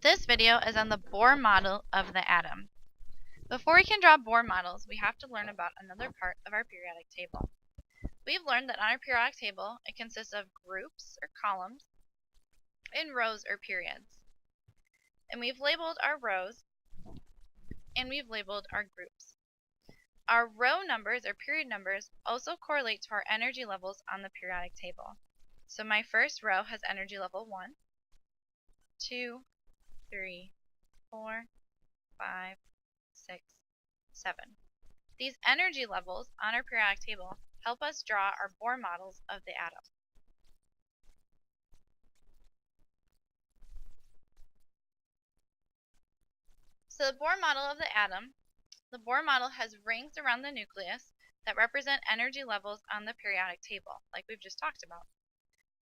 This video is on the Bohr model of the atom. Before we can draw Bohr models, we have to learn about another part of our periodic table. We've learned that on our periodic table, it consists of groups or columns and rows or periods. And we've labeled our rows and we've labeled our groups. Our row numbers or period numbers also correlate to our energy levels on the periodic table. So my first row has energy level 1, 2, 3, 4, 5, 6, 7. These energy levels on our periodic table help us draw our Bohr models of the atom. So the Bohr model of the atom, the Bohr model has rings around the nucleus that represent energy levels on the periodic table, like we've just talked about.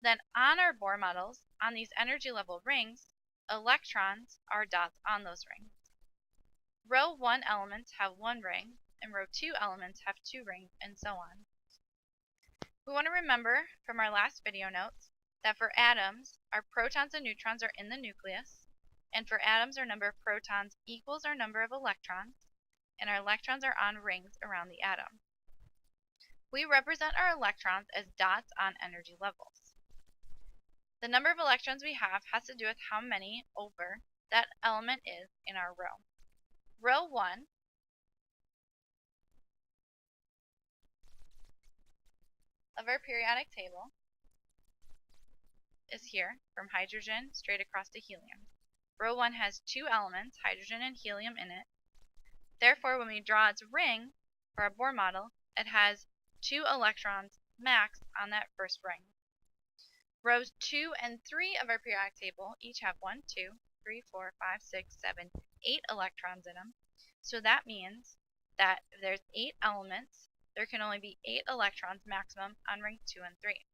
Then on our Bohr models, on these energy level rings, electrons are dots on those rings. Row 1 elements have 1 ring, and row 2 elements have 2 rings, and so on. We want to remember from our last video notes that for atoms, our protons and neutrons are in the nucleus, and for atoms, our number of protons equals our number of electrons, and our electrons are on rings around the atom. We represent our electrons as dots on energy levels. The number of electrons we have has to do with how many over that element is in our row. Row 1 of our periodic table is here, from hydrogen straight across to helium. Row 1 has 2 elements, hydrogen and helium, in it. Therefore, when we draw its ring for our Bohr model, it has 2 electrons max on that first ring. Rows 2 and 3 of our periodic table each have 1, 2, 3, 4, 5, 6, 7, 8 electrons in them. So that means that if there's 8 elements, there can only be 8 electrons maximum on ring 2 and 3.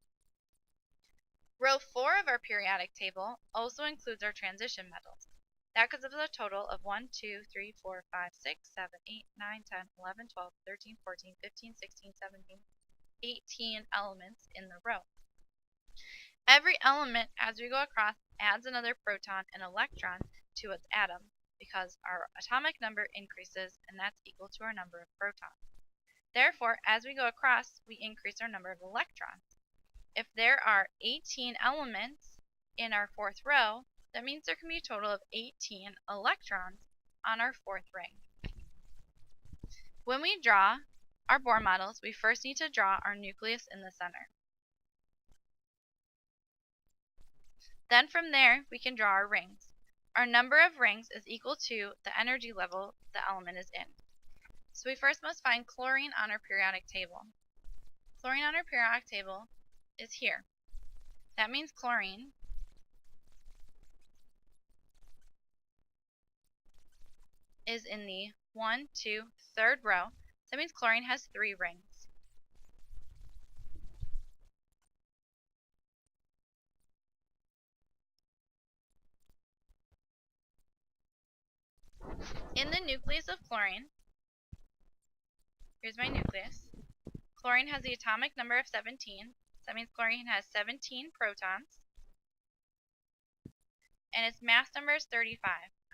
Row 4 of our periodic table also includes our transition metals. That gives us a total of 1, 2, 3, 4, 5, 6, 7, 8, 9, 10, 11, 12, 13, 14, 15, 16, 17, 18 elements in the row. Every element, as we go across, adds another proton and electron to its atom because our atomic number increases, and that's equal to our number of protons. Therefore, as we go across, we increase our number of electrons. If there are 18 elements in our fourth row, that means there can be a total of 18 electrons on our fourth ring. When we draw our Bohr models, we first need to draw our nucleus in the center. Then from there, we can draw our rings. Our number of rings is equal to the energy level the element is in. So we first must find chlorine on our periodic table. Chlorine on our periodic table is here. That means chlorine is in the 1, 2, 3rd row. So that means chlorine has 3 rings. In the nucleus of chlorine, here's my nucleus. Chlorine has the atomic number of 17, so that means chlorine has 17 protons, and its mass number is 35.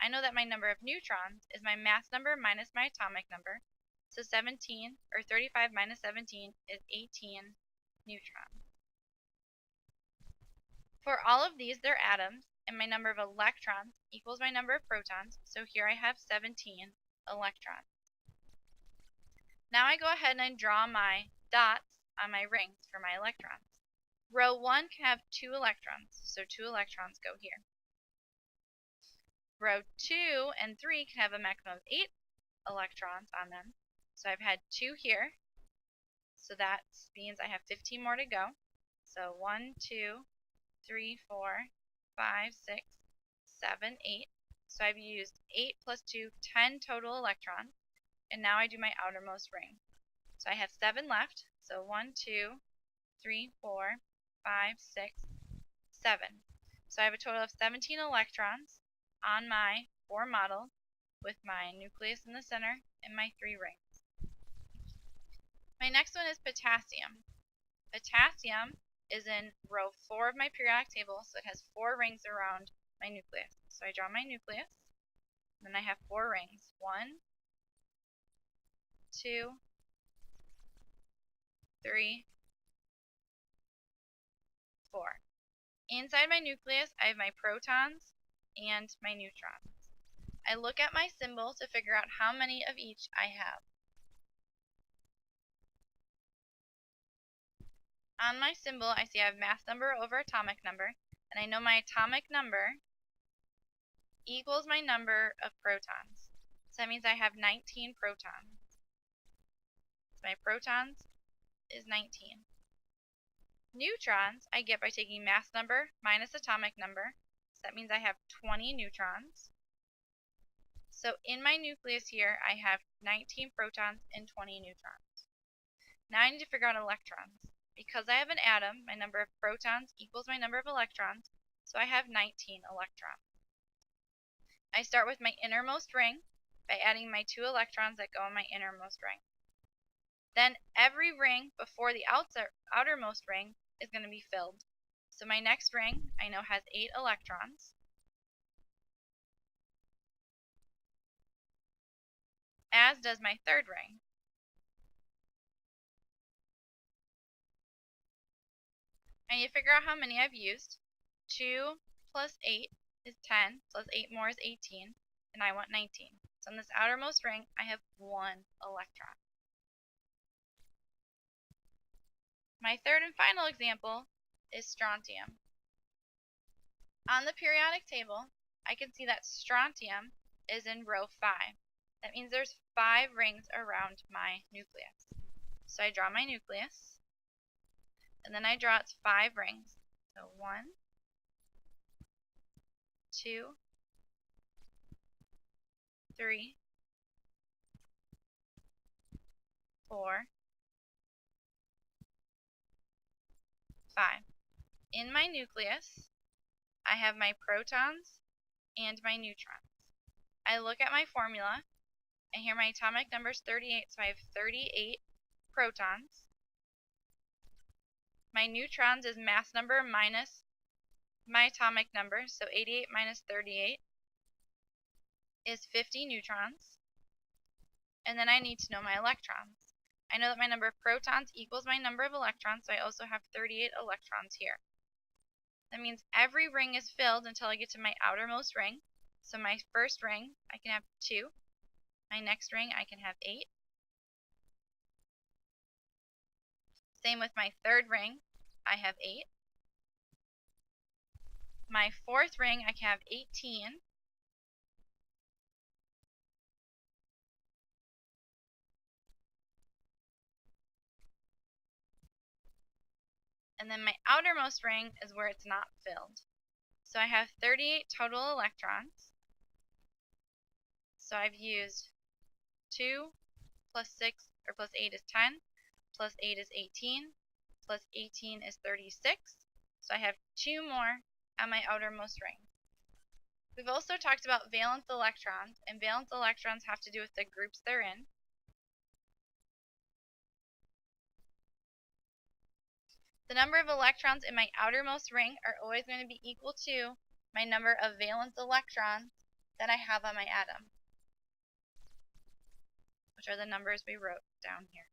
I know that my number of neutrons is my mass number minus my atomic number, so 17, or 35 minus 17 is 18 neutrons. For all of these, they're atoms, and my number of electrons equals my number of protons, so here I have 17 electrons. Now I go ahead and I draw my dots on my rings for my electrons. Row 1 can have 2 electrons, so 2 electrons go here. Row 2 and 3 can have a maximum of 8 electrons on them, so I've had 2 here, so that means I have 15 more to go. So 1, 2, 3, 4, 5, 6, 7, 8. So I've used 8 plus 2, 10 total electrons. And now I do my outermost ring. So I have 7 left. So 1, 2, 3, 4, 5, 6, 7. So I have a total of 17 electrons on my Bohr model with my nucleus in the center and my 3 rings. My next one is potassium. Potassium is in row 4 of my periodic table, so it has 4 rings around my nucleus. So I draw my nucleus. Then I have 4 rings. 1, 2, 3, 4. Inside my nucleus, I have my protons and my neutrons. I look at my symbol to figure out how many of each I have. On my symbol, I see I have mass number over atomic number, and I know my atomic number equals my number of protons. So that means I have 19 protons. So my protons is 19. Neutrons I get by taking mass number minus atomic number. So that means I have 20 neutrons. So in my nucleus here, I have 19 protons and 20 neutrons. Now I need to figure out electrons. Because I have an atom, my number of protons equals my number of electrons, so I have 19 electrons. I start with my innermost ring by adding my 2 electrons that go in my innermost ring. Then every ring before the outermost ring is going to be filled. So my next ring I know has 8 electrons, as does my third ring. I need to figure out how many I've used. 2 plus 8 is 10, plus 8 more is 18, and I want 19. So in this outermost ring, I have 1 electron. My third and final example is strontium. On the periodic table, I can see that strontium is in row 5. That means there's 5 rings around my nucleus. So I draw my nucleus, and then I draw its 5 rings. So 1, 2, 3, 4, 5. In my nucleus, I have my protons and my neutrons. I look at my formula, and here my atomic number is 38, so I have 38 protons. My neutrons is mass number minus my atomic number, so 88 minus 38 is 50 neutrons. And then I need to know my electrons. I know that my number of protons equals my number of electrons, so I also have 38 electrons here. That means every ring is filled until I get to my outermost ring. So my first ring, I can have 2. My next ring, I can have 8. Same with my third ring, I have 8. My fourth ring, I can have 18. And then my outermost ring is where it's not filled. So I have 38 total electrons. So I've used 2 plus 6, or plus 8 is 10, plus 8 is 18, plus 18 is 36. So I have 2 more on my outermost ring. We've also talked about valence electrons, and valence electrons have to do with the groups they're in. The number of electrons in my outermost ring are always going to be equal to my number of valence electrons that I have on my atom, which are the numbers we wrote down here.